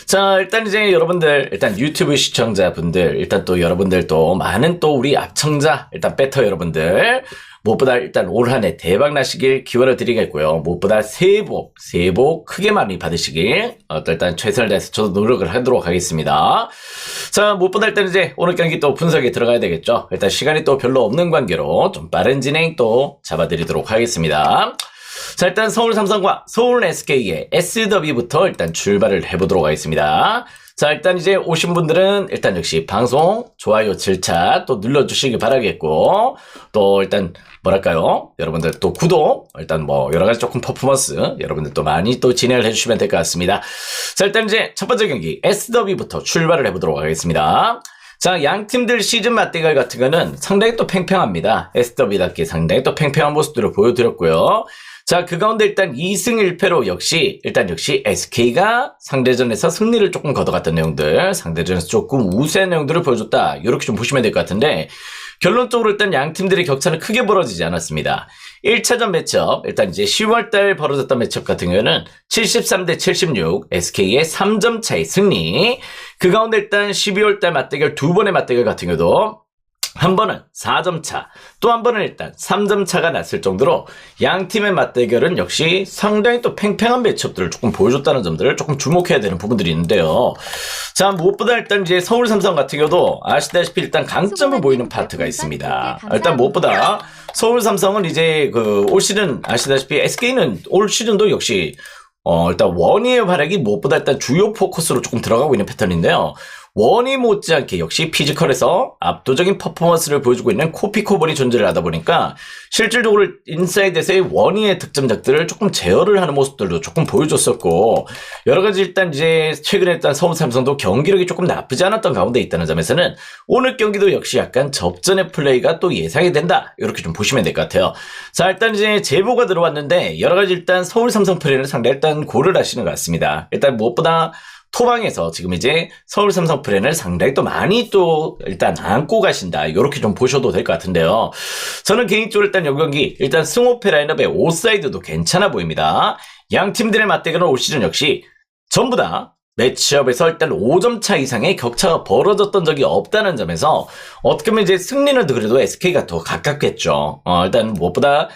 자, 일단 이제 여러분들, 일단 유튜브 시청자분들, 일단 또 여러분들 또 많은 또 우리 앞청자, 일단 배터 여러분들, 무엇보다 일단 올 한 해 대박 나시길 기원을 드리겠고요. 무엇보다 새해 복 크게 많이 받으시길, 일단 최선을 다해서 저도 노력을 하도록 하겠습니다. 자, 무엇보다 일단 이제 오늘 경기 또 분석에 들어가야 되겠죠. 일단 시간이 또 별로 없는 관계로 좀 빠른 진행 또 잡아드리도록 하겠습니다. 자, 일단 서울 삼성과 서울 SK의 SW부터 일단 출발을 해보도록 하겠습니다. 자, 일단 이제 오신 분들은 일단 역시 방송 좋아요 7차 또 눌러주시기 바라겠고, 또 일단 뭐랄까요, 여러분들 또 구독, 일단 뭐 여러가지 조금 퍼포먼스 여러분들 또 많이 또 진행을 해주시면 될 것 같습니다. 자, 일단 이제 첫 번째 경기 SW부터 출발을 해보도록 하겠습니다. 자, 양 팀들 시즌 맞대결 같은 거는 상당히 또 팽팽합니다. SW답게 상당히 또 팽팽한 모습들을 보여드렸고요. 자, 그 가운데 일단 2승 1패로 역시 SK가 상대전에서 승리를 조금 거둬갔던 내용들, 상대전에서 조금 우세한 내용들을 보여줬다, 이렇게 좀 보시면 될 것 같은데, 결론적으로 일단 양 팀들의 격차는 크게 벌어지지 않았습니다. 1차전 매치업, 일단 이제 10월달 벌어졌던 매치업 같은 경우에는 73대 76, SK의 3점 차의 승리. 그 가운데 일단 12월달 맞대결, 두 번의 맞대결 같은 경우도 한 번은 4점 차, 또 한 번은 일단 3점 차가 났을 정도로 양 팀의 맞대결은 역시 상당히 또 팽팽한 매치업들을 조금 보여줬다는 점들을 조금 주목해야 되는 부분들이 있는데요. 자, 무엇보다 일단 이제 서울 삼성 같은 경우도 아시다시피 일단 강점을 보이는 파트가 있습니다. 일단 무엇보다 서울 삼성은 이제 올 시즌 아시다시피 SK는 올 시즌도 역시 일단 원희의 활약이 무엇보다 일단 주요 포커스로 조금 들어가고 있는 패턴인데요. 원희 못지않게 역시 피지컬에서 압도적인 퍼포먼스를 보여주고 있는 코피코본이 존재를 하다 보니까 실질적으로 인사이드에서의 원희의 득점작들을 조금 제어를 하는 모습들도 조금 보여줬었고, 여러가지 일단 이제 최근에 일단 서울 삼성도 경기력이 조금 나쁘지 않았던 가운데 있다는 점에서는 오늘 경기도 역시 약간 접전의 플레이가 또 예상이 된다, 이렇게 좀 보시면 될 것 같아요. 자, 일단 이제 제보가 들어왔는데 여러가지 일단 서울 삼성 플레이를 상당히 일단 고려를 하시는 것 같습니다. 일단 무엇보다 토방에서 지금 이제 서울 삼성 프렌을 상당히 또 많이 또 일단 안고 가신다, 이렇게 좀 보셔도 될 것 같은데요. 저는 개인적으로 일단 이 경기 일단 승호패 라인업의 오사이드도 괜찮아 보입니다. 양 팀들의 맞대결은 올 시즌 역시 전부 다 매치업에서 일단 5점 차 이상의 격차가 벌어졌던 적이 없다는 점에서 어떻게 보면 이제 승리는 그래도 SK가 더 가깝겠죠. 일단 무엇보다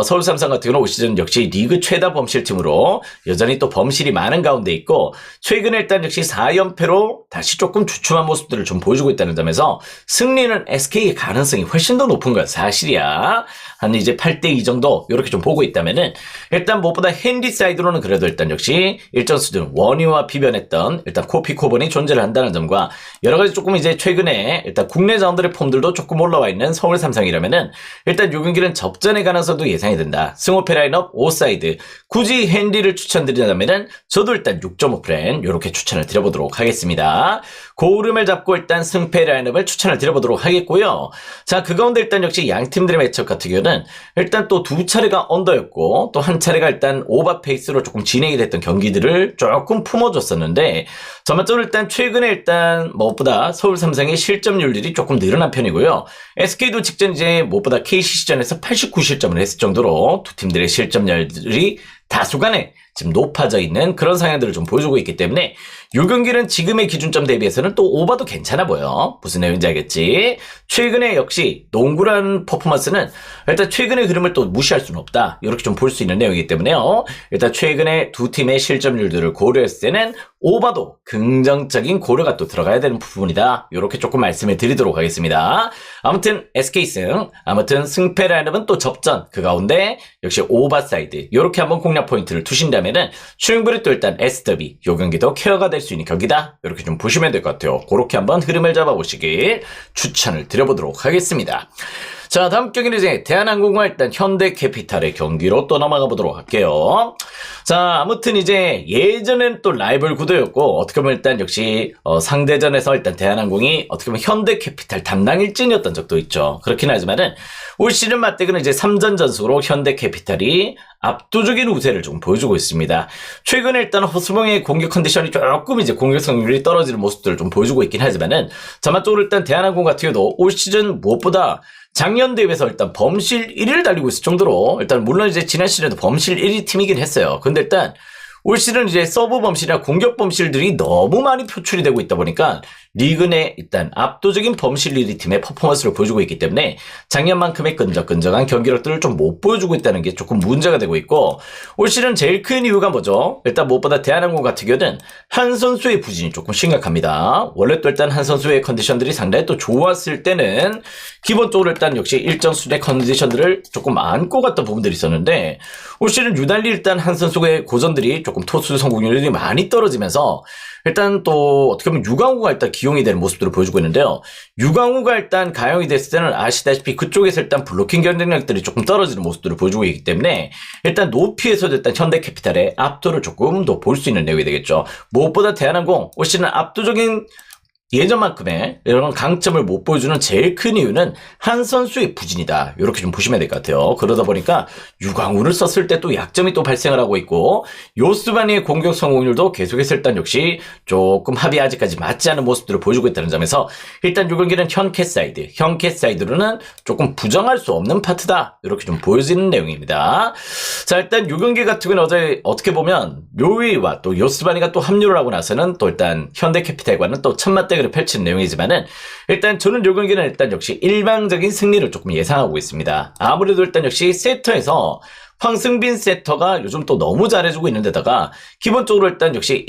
서울 삼성 같은 경우는 올 시즌 역시 리그 최다 범실팀으로 여전히 또 범실이 많은 가운데 있고, 최근에 일단 역시 4연패로 다시 조금 주춤한 모습들을 좀 보여주고 있다는 점에서 승리는 SK의 가능성이 훨씬 더 높은 건 사실이야. 한 이제 8대2 정도 이렇게 좀 보고 있다면은, 일단 무엇보다 핸디 사이드로는 그래도 일단 역시 일정 수준 원희와 비변했던 일단 코피코본이 존재를 한다는 점과 여러가지 조금 이제 최근에 일단 국내 자원들의 폼들도 조금 올라와 있는 서울 삼성이라면은 일단 요 경기는 접전의 가능성도 예상이 된다. 승호패 라인업 5사이드, 굳이 핸디를 추천드리자면은 저도 일단 6.5 프렌 이렇게 추천을 드려보도록 하겠습니다. 고흐름을 잡고 일단 승패 라인업을 추천을 드려보도록 하겠고요. 자, 그 가운데 일단 역시 양 팀들의 매치업 같은 경우는 일단 또 두 차례가 언더였고 또 한 차례가 일단 오버 페이스로 조금 진행이 됐던 경기들을 조금 품어줬었는데, 전반적으로 일단 최근에 일단 무엇보다 서울 삼성의 실점률들이 조금 늘어난 편이고요. SK도 직전 이제 무엇보다 KCC전에서 89실점을 했을 정도로 두 팀들의 실점률들이 다수간에 지금 높아져 있는 그런 상황들을 좀 보여주고 있기 때문에 이 경기는 지금의 기준점 대비해서는 또 오버도 괜찮아 보여. 무슨 내용인지 알겠지? 최근에 역시 농구란 퍼포먼스는 일단 최근의 흐름을 또 무시할 수는 없다, 이렇게 좀 볼 수 있는 내용이기 때문에요. 일단 최근에 두 팀의 실점률들을 고려했을 때는 오버도 긍정적인 고려가 또 들어가야 되는 부분이다, 이렇게 조금 말씀을 드리도록 하겠습니다. 아무튼 SK승, 아무튼 승패 라인업은 또 접전, 그 가운데 역시 오버사이드 이렇게 한번 공략 포인트를 두신다면은 충분히 또 일단 SW 요 경기도 케어가 될 수 있는 경기다, 이렇게 좀 보시면 될 것 같아요. 그렇게 한번 흐름을 잡아보시길 추천을 드려보도록 하겠습니다. 자, 다음 경기는 이제 대한항공과 일단 현대캐피탈의 경기로 또 넘어가 보도록 할게요. 자, 아무튼 이제 예전엔 또 라이벌 구도였고, 어떻게 보면 일단 역시 상대전에서 일단 대한항공이 어떻게 보면 현대캐피탈 담당 일진이었던 적도 있죠. 그렇긴 하지만은 올 시즌 맞대결은 이제 3전 전승으로 현대캐피탈이 압도적인 우세를 좀 보여주고 있습니다. 최근에 일단 허수봉의 공격 컨디션이 조금 이제 공격 성률이 떨어지는 모습들을 좀 보여주고 있긴 하지만은, 전반적으로 일단 대한항공 같은 경우도 올 시즌 무엇보다 작년 대회에서 일단 범실 1위를 달리고 있을 정도로, 일단 물론 이제 지난 시즌에도 범실 1위 팀이긴 했어요. 근데 일단 올 시즌 이제 서브 범실이나 공격 범실들이 너무 많이 표출이 되고 있다 보니까 리그 내 일단 압도적인 범실 1위 팀의 퍼포먼스를 보여주고 있기 때문에 작년만큼의 끈적끈적한 경기력들을 좀 못 보여주고 있다는 게 조금 문제가 되고 있고, 올 시즌 제일 큰 이유가 뭐죠? 일단 무엇보다 대한항공 같은 경우는 한 선수의 부진이 조금 심각합니다. 원래 또 일단 한 선수의 컨디션들이 상당히 또 좋았을 때는 기본적으로 일단 역시 일정 수준의 컨디션들을 조금 안고 갔던 부분들이 있었는데, 올 시즌 유달리 일단 한 선수의 고전들이 조금 토수 성공률이 많이 떨어지면서 일단 또 어떻게 보면 유광우가 일단 기용이 되는 모습들을 보여주고 있는데요. 유광우가 일단 가용이 됐을 때는 아시다시피 그쪽에서 일단 블로킹 경쟁력들이 조금 떨어지는 모습들을 보여주고 있기 때문에 일단 높이에서도 일단 현대캐피탈의 압도를 조금 더 볼 수 있는 내용이 되겠죠. 무엇보다 대한항공 올 시즌 압도적인 예전만큼의 이런 강점을 못 보여주는 제일 큰 이유는 한 선수의 부진이다. 이렇게 좀 보시면 될 것 같아요. 그러다 보니까 유광우를 썼을 때 또 약점이 또 발생을 하고 있고, 요스바니의 공격 성공률도 계속해서 일단 역시 조금 합이 아직까지 맞지 않은 모습들을 보여주고 있다는 점에서 일단 요 경기는 현캐 사이드로는 조금 부정할 수 없는 파트다. 이렇게 좀 보여지는 내용입니다. 자, 일단 요 경기 같은 경우는 어제 어떻게 보면 묘위와 또 요스바니가 또 합류를 하고 나서는 또 일단 현대캐피탈과는 또 천맞대결을 펼친 내용이지만은 일단 저는 요 경기는 일단 역시 일방적인 승리를 조금 예상하고 있습니다. 아무래도 일단 역시 세터에서 황승빈 세터가 요즘 또 너무 잘해주고 있는 데다가 기본적으로 일단 역시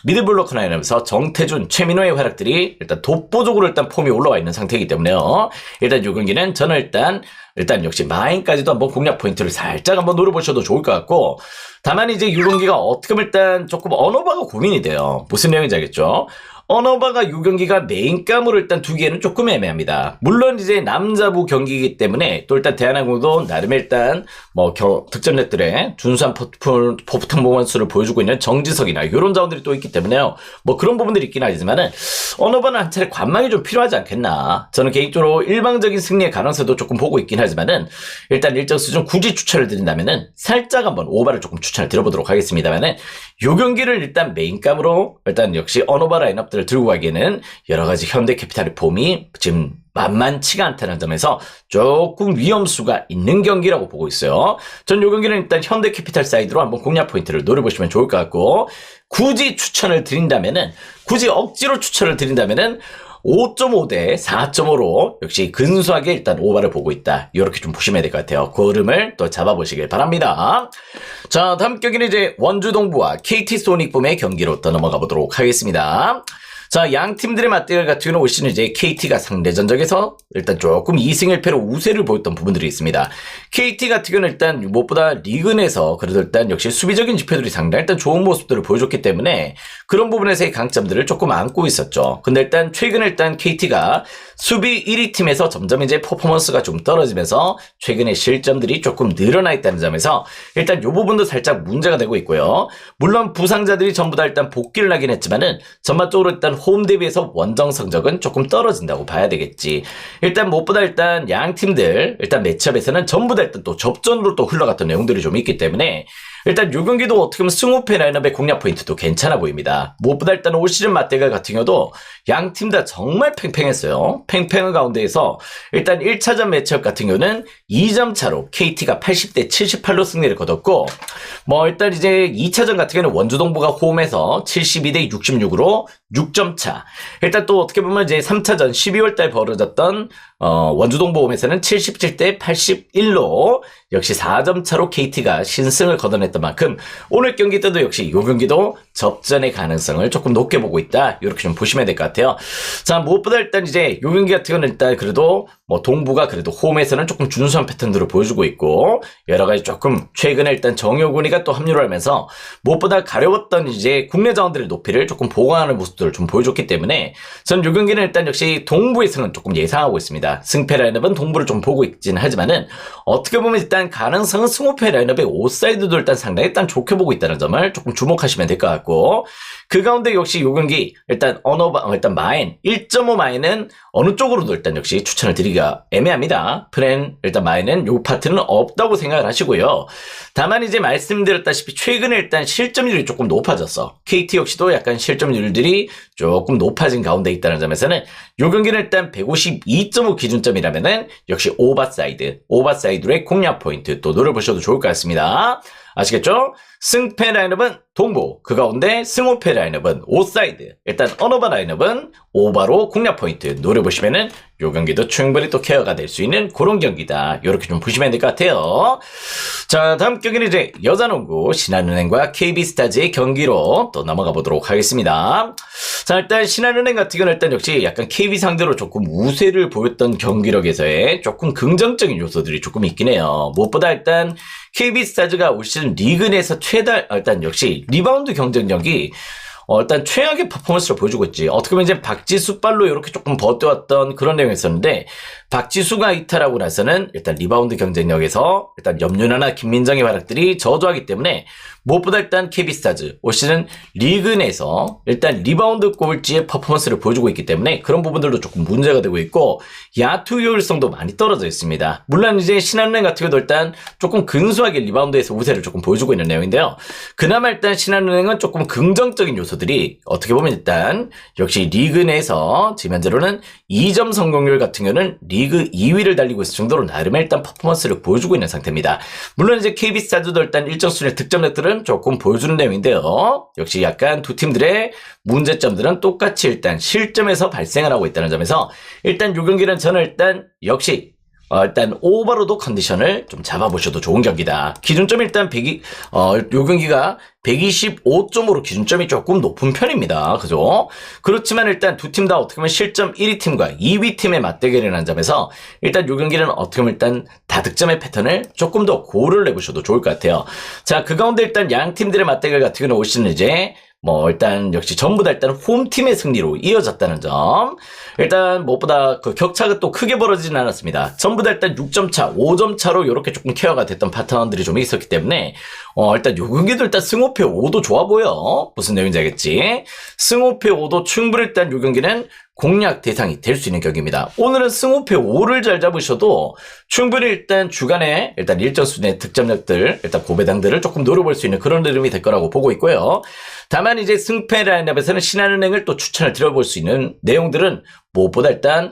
미드블로커 라인하면서 정태준, 최민호의 활약들이 일단 독보적으로 일단 폼이 올라와 있는 상태이기 때문에요. 일단 요 경기는 저는 일단 역시 마인까지도 한번 공략 포인트를 살짝 한번 노려보셔도 좋을 것 같고, 다만 이제 이 경기가 어떻게 보면 일단 조금 언어바가 고민이 돼요. 무슨 내용인지 알겠죠? 언어바가 이 경기가 메인감으로 일단 두기에는 조금 애매합니다. 물론 이제 남자부 경기이기 때문에 또 일단 대한항공도 나름 일단 득점넷들의 준수한 퍼포먼스를 보여주고 있는 정지석이나 이런 자원들이 또 있기 때문에요. 뭐 그런 부분들이 있긴 하지만은 언어바는 한 차례 관망이 좀 필요하지 않겠나. 저는 개인적으로 일방적인 승리의 가능성도 조금 보고 있긴 하지만은 일단 일정 수준 굳이 추천을 드린다면은 살짝 한번 오바를 조금 추천을 드려보도록 하겠습니다만은 요 경기를 일단 메인감으로 일단 역시 언어바 라인업들을 들고 가기에는 여러 가지 현대캐피탈의 폼이 지금 만만치가 않다는 점에서 조금 위험수가 있는 경기라고 보고 있어요. 전 요 경기는 일단 현대캐피탈 사이드로 한번 공략 포인트를 노려보시면 좋을 것 같고, 굳이 억지로 추천을 드린다면은 5.5 대 4.5로 역시 근소하게 일단 오바를 보고 있다. 이렇게 좀 보시면 될 것 같아요. 그 흐름을 또 잡아보시길 바랍니다. 자, 다음 경기는 이제 원주동부와 KT 소닉붐의 경기로 또 넘어가 보도록 하겠습니다. 자, 양 팀들의 맞대결 같은 경우는 올 시즌 이제 KT가 상대 전적에서 일단 조금 2승 1패로 우세를 보였던 부분들이 있습니다. KT 같은 경우는 일단 무엇보다 리그 내에서 그래도 일단 역시 수비적인 지표들이 상당히 일단 좋은 모습들을 보여줬기 때문에 그런 부분에서의 강점들을 조금 안고 있었죠. 근데 일단 최근에 일단 KT가 수비 1위 팀에서 점점 이제 퍼포먼스가 좀 떨어지면서 최근에 실점들이 조금 늘어나 있다는 점에서 일단 이 부분도 살짝 문제가 되고 있고요. 물론 부상자들이 전부 다 일단 복귀를 하긴 했지만은 전반적으로 일단 홈 대비해서 원정 성적은 조금 떨어진다고 봐야 되겠지. 일단 무엇보다 일단 양 팀들 일단 매치업에서는 전부 다 일단 또 접전으로 또 흘러갔던 내용들이 좀 있기 때문에 일단 요 경기도 어떻게 보면 승호패 라인업의 공략 포인트도 괜찮아 보입니다. 무엇보다 일단 올 시즌 맞대결 같은 경우도 양 팀 다 정말 팽팽했어요. 팽팽한 가운데에서 일단 1차전 매치업 같은 경우는 2점 차로 KT가 80대 78로 승리를 거뒀고, 일단 이제 2차전 같은 경우는 원주동부가 홈에서 72대 66으로 6점 차. 일단 또 어떻게 보면 이제 3차전 12월 달 벌어졌던 원주동부 홈에서는 77대 81로 역시 4점 차로 KT가 신승을 거둬냈던 만큼 오늘 경기 때도 역시 이 경기도 접전의 가능성을 조금 높게 보고 있다. 이렇게 좀 보시면 될 것 같아요. 자, 무엇보다 일단 이제 이 경기 같은 경우는 일단 그래도 동부가 그래도 홈에서는 조금 준수한 패턴들을 보여주고 있고, 여러 가지 조금 최근에 일단 정효군이가 또 합류를 하면서 무엇보다 가려웠던 이제 국내 자원들의 높이를 조금 보강하는 모습들을 좀 보여줬기 때문에 저는 이 경기는 일단 역시 동부에서는 조금 예상하고 있습니다. 승패 라인업은 동부를 좀 보고 있긴 하지만은 어떻게 보면 일단 가능성은 승호패 라인업의 오사이드도 일단 상당히 일단 좋게 보고 있다는 점을 조금 주목하시면 될 것 같고, 그 가운데 역시 이 경기 일단 일단 마인 1.5 마인은 어느 쪽으로도 일단 역시 추천을 드리기가 애매합니다. 일단 마인은 요 파트는 없다고 생각을 하시고요. 다만 이제 말씀드렸다시피 최근에 일단 실점률이 조금 높아졌어. KT 역시도 약간 실점률들이 조금 높아진 가운데 있다는 점에서는 요 경기는 일단 152.5 기준점이라면은 역시 오버사이드로의 공략 포인트 또 노려보셔도 좋을 것 같습니다. 아시겠죠? 승패 라인업은 동부, 그 가운데 승호패 라인업은 오사이드, 일단 언어바 라인업은 오바로 공략 포인트 노려보시면은 요 경기도 충분히 또 케어가 될 수 있는 그런 경기다. 요렇게 좀 보시면 될 것 같아요. 자, 다음 경기는 이제 여자농구 신한은행과 KB스타즈의 경기로 또 넘어가 보도록 하겠습니다. 자, 일단 신한은행 같은 경우는 일단 역시 약간 KB 상대로 조금 우세를 보였던 경기력에서의 조금 긍정적인 요소들이 조금 있긴 해요. 무엇보다 일단 KB스타즈가 올 시즌 리그 내에서 일단 역시 리바운드 경쟁력이 일단 최악의 퍼포먼스를 보여주고 있지. 어떻게 보면 이제 박지수 빨로 이렇게 조금 버텨왔던 그런 내용이었었는데, 박지수가 이탈하고 나서는 일단 리바운드 경쟁력에서 일단 염윤아나 김민정의 활약들이 저조하기 때문에 무엇보다 일단 KB스타즈 올 시즌 리그 내에서 일단 리바운드 꼴찌의 퍼포먼스를 보여주고 있기 때문에 그런 부분들도 조금 문제가 되고 있고, 야투 효율성도 많이 떨어져 있습니다. 물론 이제 신한은행 같은 경우도 일단 조금 근소하게 리바운드에서 우세를 조금 보여주고 있는 내용인데요. 그나마 일단 신한은행은 조금 긍정적인 요소들이 어떻게 보면 일단 역시 리그 내에서 지금 현재로는 2점 성공률 같은 경우는 리그 2위를 달리고 있을 정도로 나름의 일단 퍼포먼스를 보여주고 있는 상태입니다. 물론 이제 KB스타즈도 일단 일정 수준의 득점력들은 조금 보여주는 내용인데요. 역시 약간 두 팀들의 문제점들은 똑같이 일단 실점에서 발생을 하고 있다는 점에서 일단 요 경기는 저는 일단 역시 일단 오버로드 컨디션을 좀 잡아보셔도 좋은 경기다. 기준점이 일단 요 경기가 125점으로 기준점이 조금 높은 편입니다. 그죠? 그렇지만 일단 두 팀 다 어떻게 보면 실점 1위 팀과 2위 팀의 맞대결이라는 점에서 일단 요 경기는 어떻게 보면 일단 다득점의 패턴을 조금 더 고려를 해보셔도 좋을 것 같아요. 자, 그 가운데 일단 양 팀들의 맞대결 같은 경우는 올 시즌 이제 일단 역시 전부 다 일단 홈팀의 승리로 이어졌다는 점. 일단 무엇보다 그 격차가 또 크게 벌어지진 않았습니다. 전부 다 일단 6점 차, 5점 차로 이렇게 조금 케어가 됐던 파트너들이 좀 있었기 때문에 일단 요 경기도 일단 승호패 5도 좋아 보여. 무슨 내용인지 알겠지? 승호패 5도 충분히 일단 요 경기는 공략 대상이 될 수 있는 경기입니다. 오늘은 승호패 5를 잘 잡으셔도 충분히 일단 주간에 일단 일정 수준의 득점력들, 일단 고배당들을 조금 노려볼 수 있는 그런 흐름이 될 거라고 보고 있고요. 다만 이제 승패 라인업에서는 신한은행을 또 추천을 드려볼 수 있는 내용들은 무엇보다 일단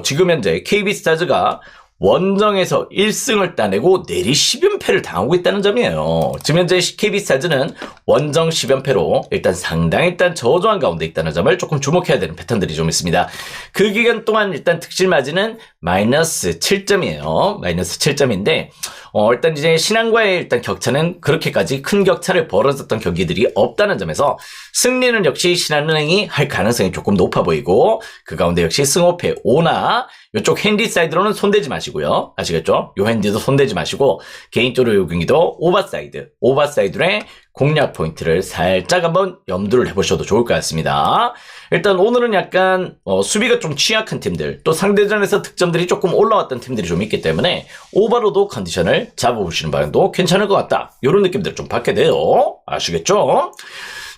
지금 현재 KB스타즈가 원정에서 1승을 따내고 내리 10연패를 당하고 있다는 점이에요. 지금 현재 KB스타즈는 원정 10연패로 일단 상당히 일단 저조한 가운데 있다는 점을 조금 주목해야 되는 패턴들이 좀 있습니다. 그 기간 동안 일단 득실 마진은 마이너스 7점이에요. 마이너스 7점인데 일단 이제 신한과의 일단 격차는 그렇게까지 큰 격차를 벌어졌던 경기들이 없다는 점에서 승리는 역시 신한은행이 할 가능성이 조금 높아 보이고, 그 가운데 역시 승호패 5나 이쪽 핸디 사이드로는 손대지 마시고요. 아시겠죠? 요 핸디도 손대지 마시고 개인적으로 요 경기도 오버사이드의 공략 포인트를 살짝 한번 염두를 해보셔도 좋을 것 같습니다. 일단 오늘은 약간 수비가 좀 취약한 팀들, 또 상대전에서 득점들이 조금 올라왔던 팀들이 좀 있기 때문에 오버로드 컨디션을 잡아보시는 방향도 괜찮을 것 같다. 이런 느낌들을 좀 받게 돼요. 아시겠죠?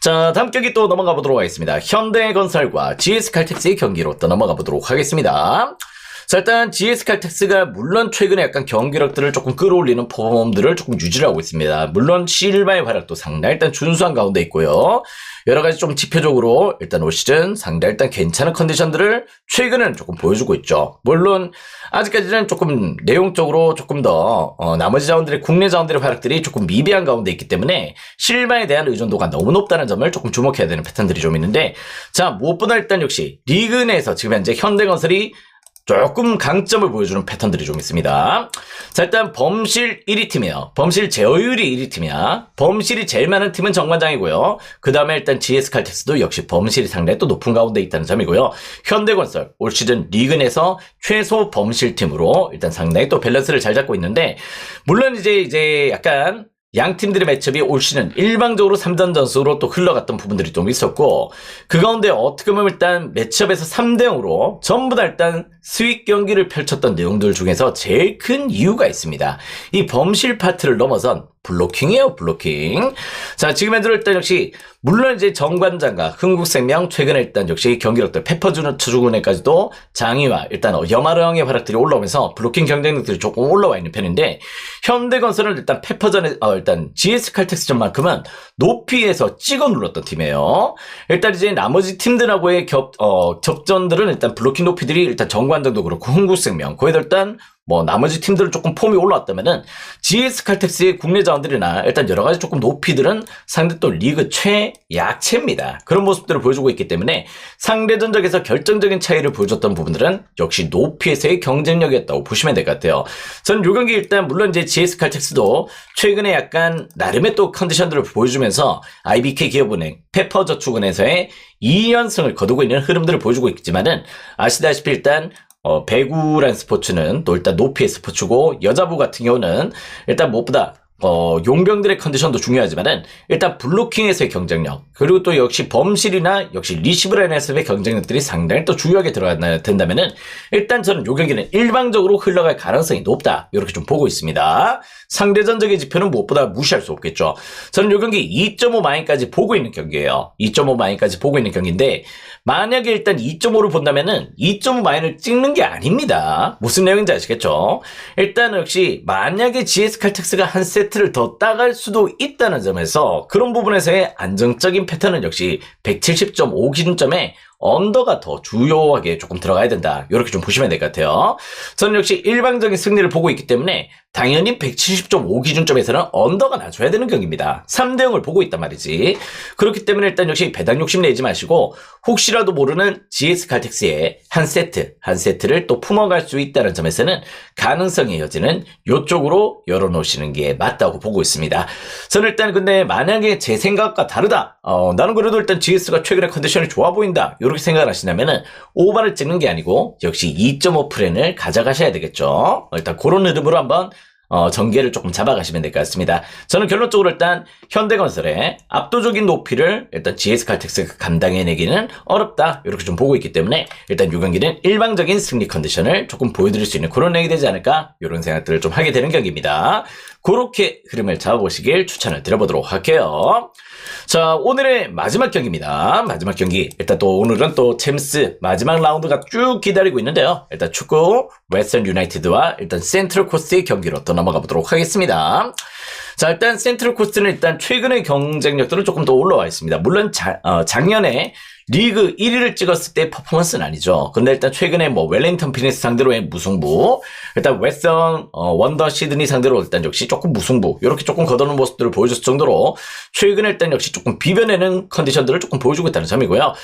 자, 다음 경기 또 넘어가 보도록 하겠습니다. 현대건설과 GS칼텍스의 경기로 또 넘어가 보도록 하겠습니다. 자, 일단 GS칼텍스가 물론 최근에 약간 경기력들을 조금 끌어올리는 폼들을 조금 유지를 하고 있습니다. 물론 실바의 활약도 상당히 일단 준수한 가운데 있고요. 여러 가지 좀 지표적으로 일단 올 시즌 상당히 일단 괜찮은 컨디션들을 최근에는 조금 보여주고 있죠. 물론 아직까지는 조금 내용적으로 조금 더 나머지 자원들의 국내 자원들의 활약들이 조금 미비한 가운데 있기 때문에 실바에 대한 의존도가 너무 높다는 점을 조금 주목해야 되는 패턴들이 좀 있는데, 자, 무엇보다 일단 역시 리그 내에서 지금 현재 현대건설이 조금 강점을 보여주는 패턴들이 좀 있습니다. 자, 일단 범실 1위 팀이에요. 범실 제어율이 1위 팀이야. 범실이 제일 많은 팀은 정관장이고요. 그 다음에 일단 GS칼텍스도 역시 범실이 상당히 또 높은 가운데 있다는 점이고요. 현대건설 올 시즌 리그 내에서 최소 범실 팀으로 일단 상당히 또 밸런스를 잘 잡고 있는데, 물론 이제 약간 양 팀들의 매첩이 올 시즌 일방적으로 3전 전수로 또 흘러갔던 부분들이 좀 있었고, 그 가운데 어떻게 보면 일단 매첩에서 3대0으로 전부 다 일단 스윗 경기를 펼쳤던 내용들 중에서 제일 큰 이유가 있습니다. 이 범실 파트를 넘어선 블로킹이에요, 블로킹. 자, 지금 현재 일단 역시 물론 이제 정관장과 흥국생명 최근에 일단 역시 경기력들 페퍼주군에까지도 장이와 일단 여마르형의 활약들이 올라오면서 블로킹 경쟁력들이 조금 올라와 있는 편인데, 현대건설은 일단 페퍼전에 일단 GS칼텍스전만큼은 높이에서 찍어 눌렀던 팀이에요. 일단 이제 나머지 팀들하고의 접전들은 일단 블로킹 높이들이 일단 정관장도 그렇고 흥국생명 거기다 일단 뭐 나머지 팀들은 조금 폼이 올라왔다면은 GS 칼텍스의 국내 자원들이나 일단 여러 가지 조금 높이들은 상대 또 리그 최약체입니다. 그런 모습들을 보여주고 있기 때문에 상대 전적에서 결정적인 차이를 보여줬던 부분들은 역시 높이에서의 경쟁력이었다고 보시면 될 것 같아요. 저는 이 경기 일단 물론 이제 GS 칼텍스도 최근에 약간 나름의 또 컨디션들을 보여주면서 IBK 기업은행, 페퍼저축은행에서의 2연승을 거두고 있는 흐름들을 보여주고 있지만은 아시다시피 일단 배구란 스포츠는 또 일단 높이의 스포츠고 여자부 같은 경우는 일단 무엇보다 용병들의 컨디션도 중요하지만은 일단 블로킹에서의 경쟁력 그리고 또 역시 범실이나 역시 리시브 라인에서의 경쟁력들이 상당히 또 중요하게 들어가야 된다면은 일단 저는 요 경기는 일방적으로 흘러갈 가능성이 높다 이렇게 좀 보고 있습니다. 상대 전적의 지표는 무엇보다 무시할 수 없겠죠. 저는 요 경기 2.5 마인까지 보고 있는 경기예요. 2.5 마인까지 보고 있는 경기인데 만약에 일단 2.5를 본다면은 2.5 마인을 찍는 게 아닙니다. 무슨 내용인지 아시겠죠? 일단 역시 만약에 GS 칼텍스가 한 세트를 더 따갈 수도 있다는 점에서 그런 부분에서의 안정적인 패턴은 역시 170.5 기준점에 언더가 더 주요하게 조금 들어가야 된다. 이렇게 좀 보시면 될 것 같아요. 저는 역시 일방적인 승리를 보고 있기 때문에 당연히 170.5 기준점에서는 언더가 나줘야 되는 경기입니다. 3대 0을 보고 있단 말이지. 그렇기 때문에 일단 역시 배당 욕심 내지 마시고 혹시라도 모르는 GS 칼텍스의 한 세트를 또 품어갈 수 있다는 점에서는 가능성의 여지는 이쪽으로 열어놓으시는 게 맞다고 보고 있습니다. 저는 일단 근데 만약에 제 생각과 다르다. 나는 그래도 일단 GS가 최근에 컨디션이 좋아 보인다. 이렇게 생각을 하시다면은 오버를 찍는 게 아니고 역시 2.5 프렌을 가져가셔야 되겠죠. 일단 그런 흐름으로 한번 전개를 조금 잡아가시면 될 것 같습니다. 저는 결론적으로 일단 현대건설의 압도적인 높이를 일단 GS 칼텍스가 감당해내기는 어렵다 이렇게 좀 보고 있기 때문에 일단 이 경기는 일방적인 승리 컨디션을 조금 보여드릴 수 있는 그런 내용이 되지 않을까 이런 생각들을 좀 하게 되는 경기입니다. 그렇게 흐름을 잡아보시길 추천을 드려보도록 할게요. 자, 오늘의 마지막 경기입니다. 마지막 경기. 일단 또 오늘은 또 챔스 마지막 라운드가 쭉 기다리고 있는데요. 일단 축구 웨스턴 유나이티드와 일단 센트럴 코스트의 경기로 또 넘어가 보도록 하겠습니다. 자, 일단 센트럴 코스트는 일단 최근의 경쟁력들은 조금 더 올라와 있습니다. 물론 작년에 리그 1위를 찍었을 때 퍼포먼스는 아니죠. 근데 일단 최근에 뭐 웰링턴 피니스 상대로의 무승부, 일단 웨스턴 원더 시드니 상대로 일단 역시 조금 무승부, 이렇게 조금 거두는 모습들을 보여줬을 정도로 최근에 일단 역시 조금 비벼내는 컨디션들을 조금 보여주고 있다는 점이고요.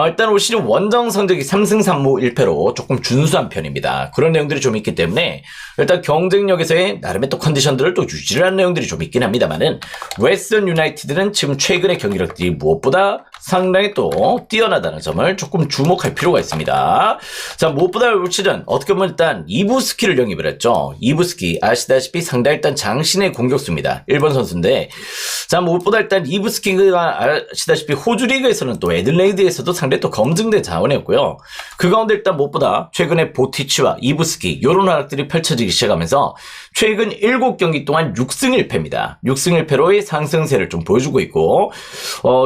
일단 올 시즌 원정 성적이 3승 3무 1패로 조금 준수한 편입니다. 그런 내용들이 좀 있기 때문에 일단 경쟁력에서의 나름의 또 컨디션들을 또 유지를 하는 내용들이 좀 있긴 합니다만은 웨스턴 유나이티드는 지금 최근의 경기력들이 무엇보다 상당히 또 뛰어나다는 점을 조금 주목할 필요가 있습니다. 자, 무엇보다 올 시즌 어떻게 보면 일단 이부스키를 영입을 했죠. 이부스키 아시다시피 상당히 일단 장신의 공격수입니다. 일본 선수인데 자, 무엇보다 일단 이부스키가 아시다시피 호주 리그에서는 또 애들레이드에서도 상당히 또 검증된 자원이었고요. 그 가운데 일단 무엇보다 최근에 보티치와 이부스키 이런 활약들이 펼쳐지기 시작하면서 최근 7경기 동안 6승 1패입니다. 6승 1패로의 상승세를 좀 보여주고 있고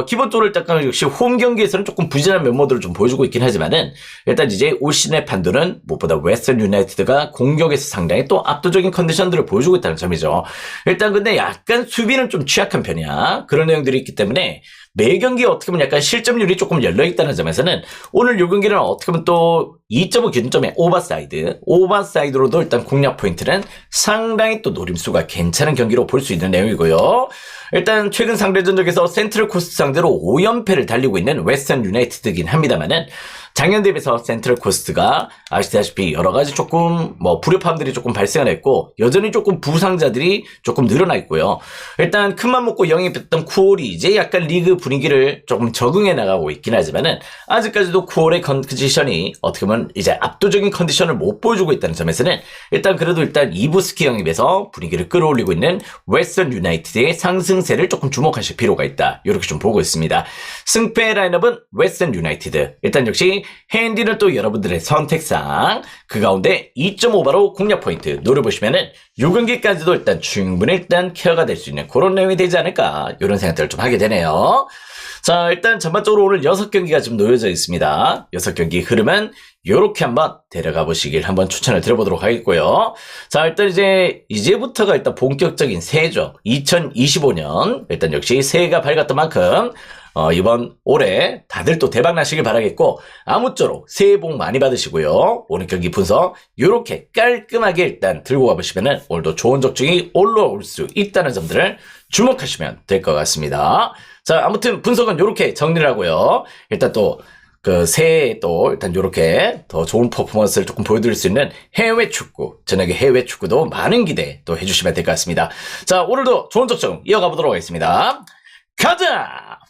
기본적으로 일단 역시 홈 경기에서는 조금 부진한 면모들을 좀 보여주고 있긴 하지만은 일단 이제 올 시즌의 판도는 무엇보다 웨스턴 유나이티드가 공격에서 상당히 또 압도적인 컨디션들을 보여주고 있다는 점이죠. 일단 근데 약간 수비는 좀 취약한 편이야. 그런 내용들이 있기 때문에 매 경기에 어떻게 보면 약간 실점률이 조금 열려있다는 점에서는 오늘 요 경기는 어떻게 보면 또 2.5 기준점의 오버사이드로도 일단 공략 포인트는 상당히 또 노림수가 괜찮은 경기로 볼 수 있는 내용이고요. 일단 최근 상대 전적에서 센트럴 코스트 상대로 5연패를 달리고 있는 웨스턴 유나이티드긴 합니다만은 작년 대비해서 센트럴 코스트가 아시다시피 여러 가지 조금 불협함들이 조금 발생을 했고 여전히 조금 부상자들이 조금 늘어나 있고요. 일단 큰맘 먹고 영입했던 쿠올이 이제 약간 리그 분위기를 조금 적응해 나가고 있긴 하지만은 아직까지도 쿠올의 컨디션이 어떻게 보면 이제 압도적인 컨디션을 못 보여주고 있다는 점에서는 일단 그래도 일단 이부스키 영입에서 분위기를 끌어올리고 있는 웨스턴 유나이티드의 상승세를 조금 주목하실 필요가 있다. 이렇게 좀 보고 있습니다. 승패 라인업은 웨스턴 유나이티드. 일단 역시 핸디는 또 여러분들의 선택상 그 가운데 2.5바로 공략 포인트 노려보시면은 요 경기까지도 일단 충분히 일단 케어가 될 수 있는 그런 내용이 되지 않을까 이런 생각들을 좀 하게 되네요. 자, 일단 전반적으로 오늘 6경기가 좀 놓여져 있습니다. 6경기 흐름은 요렇게 한번 데려가 보시길 한번 추천을 드려보도록 하겠고요. 자, 일단 이제부터가 일단 본격적인 새해죠. 2025년 일단 역시 새해가 밝았던 만큼 이번 올해 다들 또 대박 나시길 바라겠고, 아무쪼록 새해 복 많이 받으시고요. 오늘 경기 분석 이렇게 깔끔하게 일단 들고 가보시면은 오늘도 좋은 적중이 올라올 수 있다는 점들을 주목하시면 될 것 같습니다. 자, 아무튼 분석은 이렇게 정리를 하고요. 일단 또 그 새해에 또 일단 이렇게 더 좋은 퍼포먼스를 조금 보여드릴 수 있는 해외 축구, 저녁에 해외 축구도 많은 기대 또 해주시면 될 것 같습니다. 자, 오늘도 좋은 적중 이어가 보도록 하겠습니다. 가자!